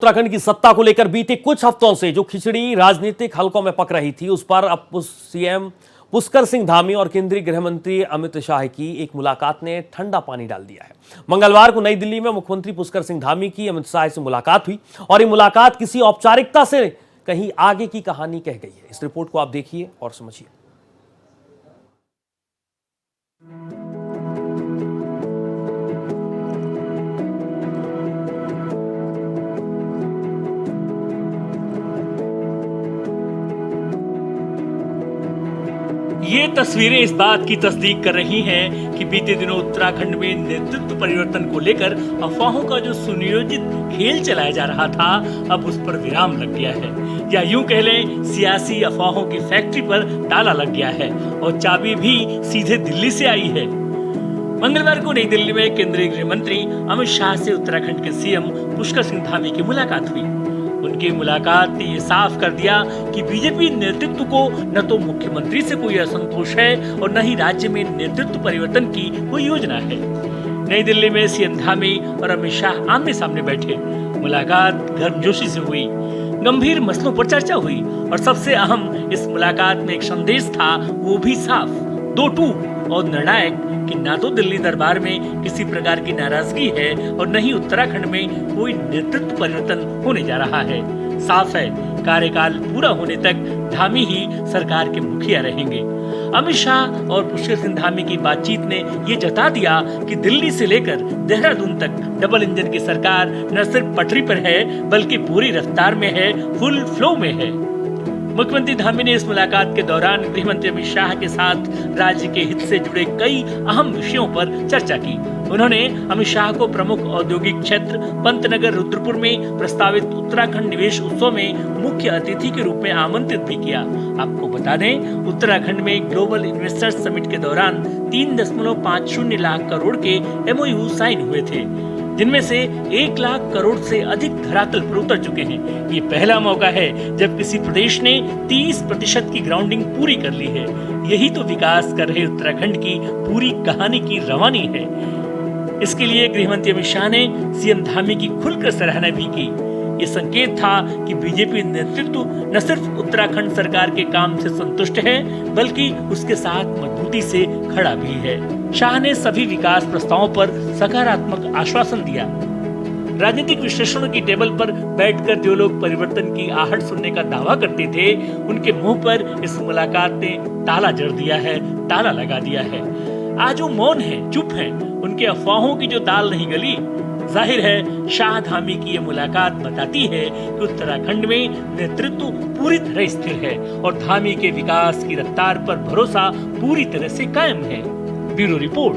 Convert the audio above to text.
उत्तराखंड की सत्ता को लेकर बीते कुछ हफ्तों से जो खिचड़ी राजनीतिक हलकों में पक रही थी, उस पर अब सीएम पुष्कर सिंह धामी और केंद्रीय गृह मंत्री अमित शाह की एक मुलाकात ने ठंडा पानी डाल दिया है। मंगलवार को नई दिल्ली में मुख्यमंत्री पुष्कर सिंह धामी की अमित शाह से मुलाकात हुई और ये मुलाकात किसी औपचारिकता से कहीं आगे की कहानी कह गई है। इस रिपोर्ट को आप देखिए और समझिए। ये तस्वीरें इस बात की तस्दीक कर रही हैं कि बीते दिनों उत्तराखंड में नेतृत्व परिवर्तन को लेकर अफवाहों का जो सुनियोजित खेल चलाया जा रहा था, अब उस पर विराम लग गया है, या यूं कह लें सियासी अफवाहों की फैक्ट्री पर ताला लग गया है और चाबी भी सीधे दिल्ली से आई है। मंगलवार को नई दिल्ली में केंद्रीय गृह मंत्री अमित शाह से उत्तराखंड के सीएम पुष्कर सिंह धामी की मुलाकात हुई। उनकी मुलाकात ने ये साफ कर दिया कि बीजेपी नेतृत्व को न तो मुख्यमंत्री से कोई असंतोष है और न ही राज्य में नेतृत्व परिवर्तन की कोई योजना है। नई दिल्ली में सीएम धामी और अमित शाह आमने सामने बैठे। मुलाकात गर्मजोशी से हुई, गंभीर मसलों पर चर्चा हुई और सबसे अहम इस मुलाकात में एक संदेश था, वो भी साफ, दो टूक और निर्णायक कि ना तो दिल्ली दरबार में किसी प्रकार की नाराजगी है और न ही उत्तराखंड में कोई नेतृत्व परिवर्तन होने जा रहा है। साफ है, कार्यकाल पूरा होने तक धामी ही सरकार के मुखिया रहेंगे। अमित शाह और पुष्कर सिंह धामी की बातचीत ने ये जता दिया कि दिल्ली से लेकर देहरादून तक डबल इंजन की सरकार न सिर्फ पटरी पर है बल्कि पूरी रफ्तार में है, फुल फ्लो में है। मुख्यमंत्री धामी ने इस मुलाकात के दौरान गृह मंत्री अमित शाह के साथ राज्य के हित से जुड़े कई अहम विषयों पर चर्चा की। उन्होंने अमित शाह को प्रमुख औद्योगिक क्षेत्र पंतनगर रुद्रपुर में प्रस्तावित उत्तराखंड निवेश उत्सव में मुख्य अतिथि के रूप में आमंत्रित भी किया। आपको बता दें, उत्तराखंड में ग्लोबल इन्वेस्टर्स समिट के दौरान 3.50 लाख करोड़ के MOU साइन हुए थे, जिनमें से 1 लाख करोड़ से अधिक धरातल पर उतर चुके हैं। ये पहला मौका है जब किसी प्रदेश ने 30% की ग्राउंडिंग पूरी कर ली है। यही तो विकास कर रहे उत्तराखंड की पूरी कहानी की रवानी है। इसके लिए गृह मंत्री अमित शाह ने सीएम धामी की खुलकर सराहना भी की। ये संकेत था कि बीजेपी नेतृत्व न सिर्फ उत्तराखंड सरकार के काम से संतुष्ट है बल्कि उसके साथ मजबूती से खड़ा भी है। शाह ने सभी विकास प्रस्तावों पर सकारात्मक आश्वासन दिया। राजनीतिक विश्लेषणों की टेबल पर बैठकर जो लोग परिवर्तन की आहट सुनने का दावा करते थे, उनके मुंह पर इस मुलाकात ने ताला जड़ दिया है, ताला लगा दिया है। आज वो मौन है, चुप है, उनके अफवाहों की जो दाल नहीं गली। जाहिर है, शाह धामी की ये मुलाकात बताती है कि उत्तराखंड में नेतृत्व पूरी तरह स्थिर है और धामी के विकास की रफ्तार पर भरोसा पूरी तरह से कायम है। Bureau report.